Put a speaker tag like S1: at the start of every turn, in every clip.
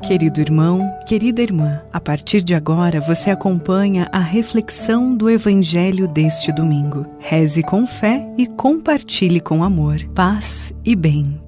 S1: Querido irmão, querida irmã, a partir de agora você acompanha a reflexão do Evangelho deste domingo. Reze com fé e compartilhe com amor, paz e bem.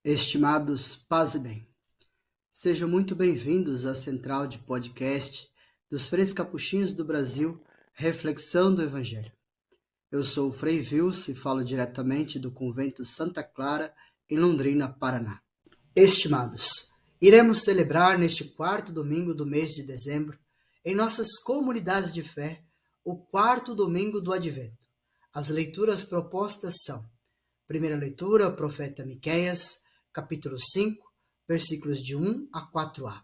S2: Estimados, paz e bem. Sejam muito bem-vindos à central de podcast dos Freis Capuchinhos do Brasil, Reflexão do Evangelho. Eu sou o Frei Vilso e falo diretamente do Convento Santa Clara, em Londrina, Paraná. Estimados, iremos celebrar neste quarto domingo do mês de dezembro, em nossas comunidades de fé, o quarto domingo do Advento. As leituras propostas são: primeira leitura, profeta Miqueias, capítulo 5, versículos de 1 a 4a.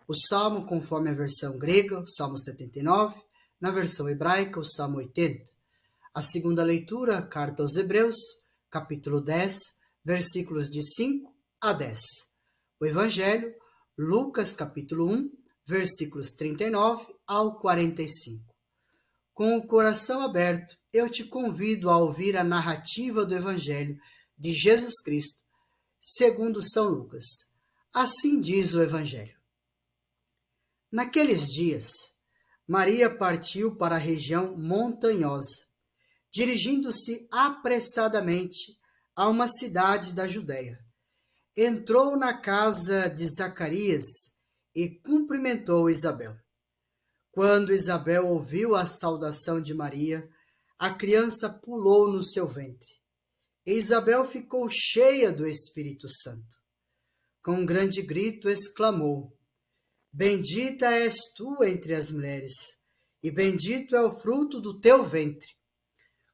S2: O Salmo, conforme a versão grega, o Salmo 79, na versão hebraica, o Salmo 80. A segunda leitura, carta aos Hebreus, capítulo 10, versículos de 5 a 10. O Evangelho, Lucas, capítulo 1, versículos 39 ao 45. Com o coração aberto, eu te convido a ouvir a narrativa do Evangelho de Jesus Cristo, segundo São Lucas. Assim diz o Evangelho. Naqueles dias, Maria partiu para a região montanhosa, dirigindo-se apressadamente a uma cidade da Judéia. Entrou na casa de Zacarias e cumprimentou Isabel. Quando Isabel ouviu a saudação de Maria, a criança pulou no seu ventre. E Isabel ficou cheia do Espírito Santo. Com um grande grito exclamou: Bendita és tu entre as mulheres, e bendito é o fruto do teu ventre.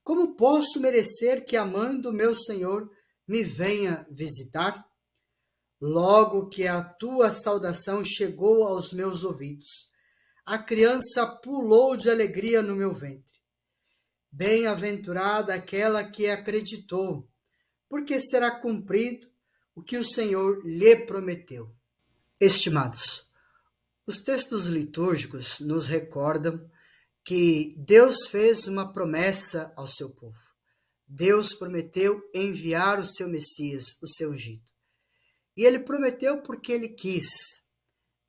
S2: Como posso merecer que a mãe do meu Senhor me venha visitar? Logo que a tua saudação chegou aos meus ouvidos, a criança pulou de alegria no meu ventre. Bem-aventurada aquela que acreditou, porque será cumprido o que o Senhor lhe prometeu. Estimados, os textos litúrgicos nos recordam que Deus fez uma promessa ao seu povo. Deus prometeu enviar o seu Messias, o seu ungido. E ele prometeu porque ele quis.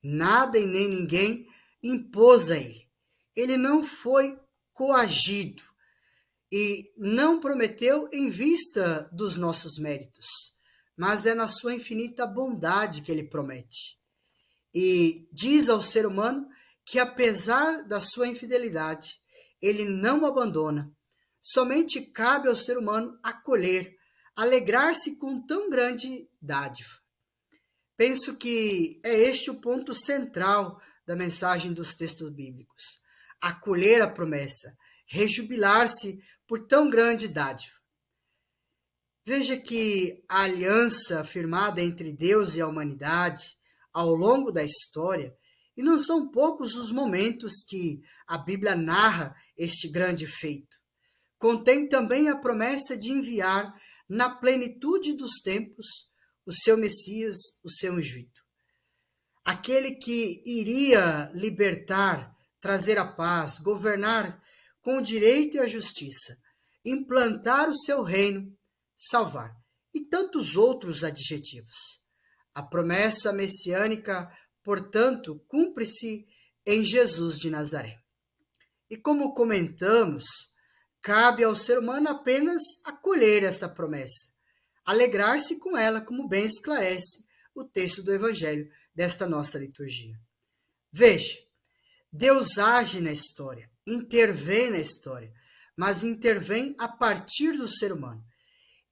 S2: Nada e nem ninguém impôs a ele. Ele não foi coagido e não prometeu em vista dos nossos méritos, mas é na sua infinita bondade que ele promete. E diz ao ser humano que, apesar da sua infidelidade, ele não abandona. Somente cabe ao ser humano acolher, alegrar-se com tão grande dádiva. Penso que é este o ponto central da mensagem dos textos bíblicos. Acolher a promessa, rejubilar-se por tão grande dádiva. Veja que a aliança firmada entre Deus e a humanidade ao longo da história, e não são poucos os momentos que a Bíblia narra este grande feito, contém também a promessa de enviar, na plenitude dos tempos, o seu Messias, o seu ungido. Aquele que iria libertar, trazer a paz, governar com o direito e a justiça, implantar o seu reino, salvar, e tantos outros adjetivos. A promessa messiânica, portanto, cumpre-se em Jesus de Nazaré. E como comentamos, cabe ao ser humano apenas acolher essa promessa, alegrar-se com ela, como bem esclarece o texto do Evangelho desta nossa liturgia. Veja, Deus age na história, intervém na história, mas intervém a partir do ser humano.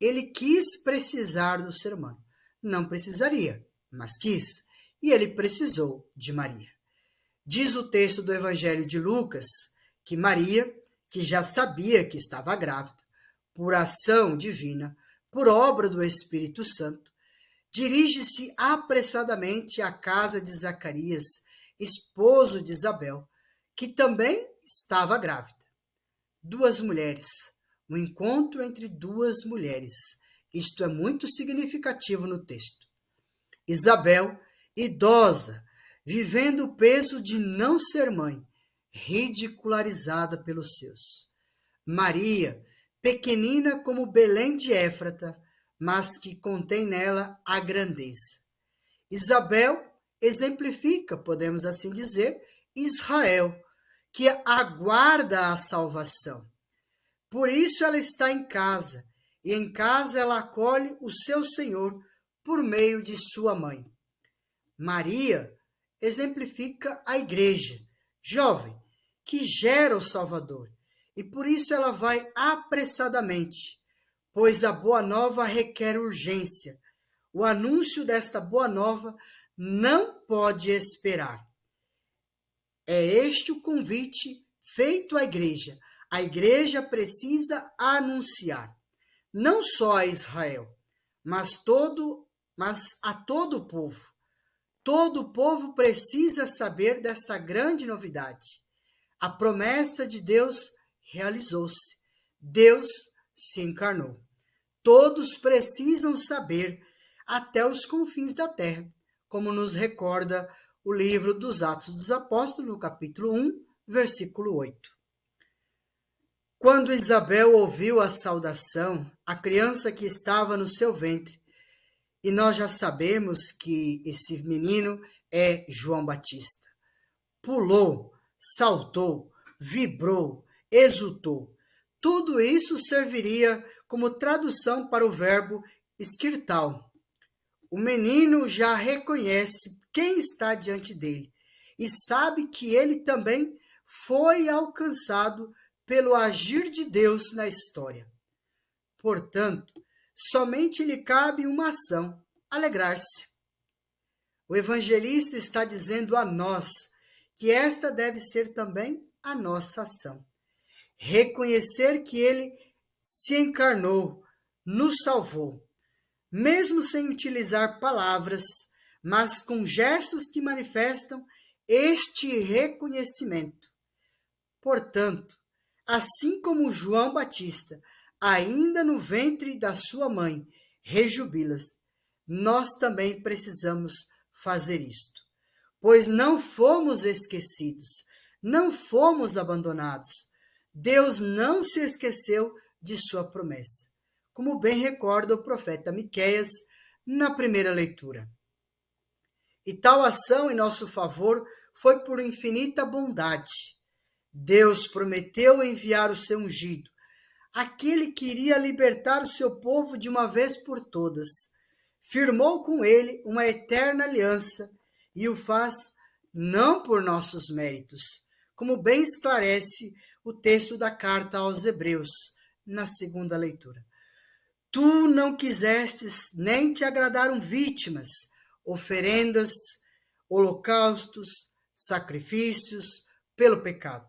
S2: Ele quis precisar do ser humano. Não precisaria, mas quis, e ele precisou de Maria. Diz o texto do Evangelho de Lucas que Maria, que já sabia que estava grávida, por ação divina, por obra do Espírito Santo, dirige-se apressadamente à casa de Zacarias, esposo de Isabel, que também estava grávida. Duas mulheres, um encontro entre duas mulheres. Isto é muito significativo no texto. Isabel, idosa, vivendo o peso de não ser mãe, ridicularizada pelos seus. Maria, pequenina como Belém de Éfrata, mas que contém nela a grandeza. Isabel, exemplifica, podemos assim dizer, Israel, que aguarda a salvação. Por isso ela está em casa, e em casa ela acolhe o seu Senhor por meio de sua mãe. Maria exemplifica a igreja, jovem, que gera o Salvador, e por isso ela vai apressadamente, pois a boa nova requer urgência. O anúncio desta boa nova não pode esperar. É este o convite feito à igreja. A igreja precisa anunciar, não só a Israel, mas a todo o povo. Todo o povo precisa saber desta grande novidade. A promessa de Deus realizou-se. Deus se encarnou. Todos precisam saber, até os confins da terra, como nos recorda o livro dos Atos dos Apóstolos, no capítulo 1, versículo 8. Quando Isabel ouviu a saudação, a criança que estava no seu ventre, e nós já sabemos que esse menino é João Batista, pulou, saltou, vibrou, exultou. Tudo isso serviria como tradução para o verbo esquirtal. O menino já reconhece quem está diante dele e sabe que ele também foi alcançado pelo agir de Deus na história. Portanto, somente lhe cabe uma ação: alegrar-se. O evangelista está dizendo a nós que esta deve ser também a nossa ação. Reconhecer que ele se encarnou, nos salvou, mesmo sem utilizar palavras, mas com gestos que manifestam este reconhecimento. Portanto, assim como João Batista, ainda no ventre da sua mãe, rejubila-se, nós também precisamos fazer isto, pois não fomos esquecidos, não fomos abandonados. Deus não se esqueceu de sua promessa, como bem recorda o profeta Miqueias na primeira leitura. E tal ação em nosso favor foi por infinita bondade. Deus prometeu enviar o seu ungido, aquele que iria libertar o seu povo de uma vez por todas. Firmou com ele uma eterna aliança e o faz não por nossos méritos, como bem esclarece o texto da carta aos Hebreus, na segunda leitura. Tu não quisestes nem te agradaram vítimas, oferendas, holocaustos, sacrifícios pelo pecado,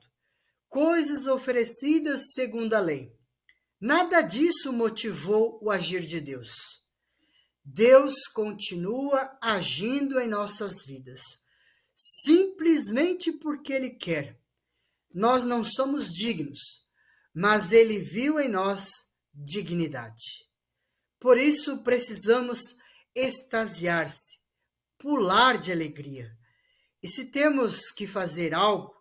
S2: coisas oferecidas segundo a lei. Nada disso motivou o agir de Deus. Deus continua agindo em nossas vidas, simplesmente porque Ele quer. Nós não somos dignos, mas Ele viu em nós dignidade. Por isso precisamos extasiar-se, pular de alegria. E se temos que fazer algo,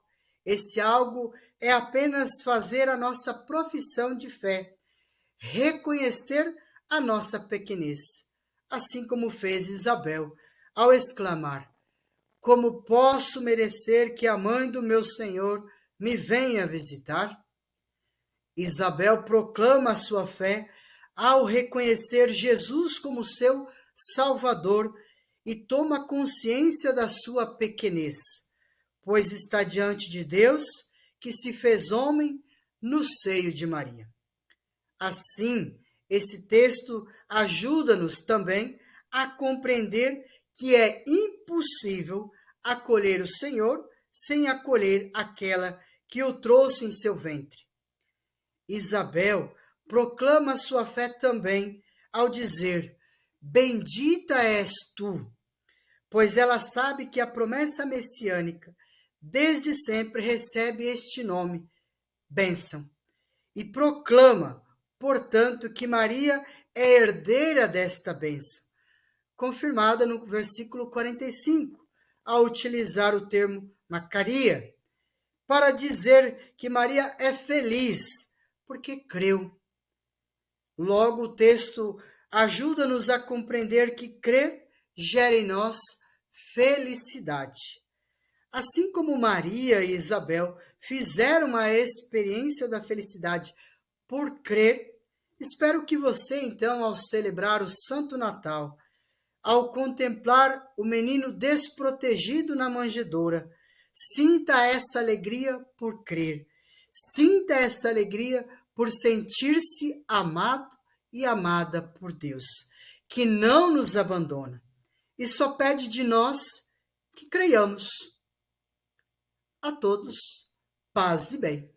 S2: esse algo é apenas fazer a nossa profissão de fé, reconhecer a nossa pequenez, assim como fez Isabel ao exclamar: como posso merecer que a mãe do meu Senhor me venha visitar? Isabel proclama a sua fé ao reconhecer Jesus como seu Salvador e toma consciência da sua pequenez, pois está diante de Deus que se fez homem no seio de Maria. Assim, esse texto ajuda-nos também a compreender que é impossível acolher o Senhor sem acolher aquela que o trouxe em seu ventre. Isabel proclama sua fé também ao dizer: bendita és tu, pois ela sabe que a promessa messiânica desde sempre recebe este nome, bênção, e proclama, portanto, que Maria é herdeira desta bênção, confirmada no versículo 45, ao utilizar o termo Macaria, para dizer que Maria é feliz, porque creu. Logo, o texto ajuda-nos a compreender que crer gera em nós felicidade. Assim como Maria e Isabel fizeram a experiência da felicidade por crer, espero que você, então, ao celebrar o Santo Natal, ao contemplar o menino desprotegido na manjedoura, sinta essa alegria por crer, sinta essa alegria por sentir-se amado e amada por Deus, que não nos abandona e só pede de nós que creiamos. A todos, paz e bem.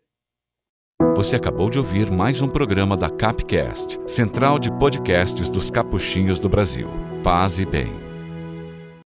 S3: Você acabou de ouvir mais um programa da Capcast, Central de Podcasts dos Capuchinhos do Brasil. Paz e bem.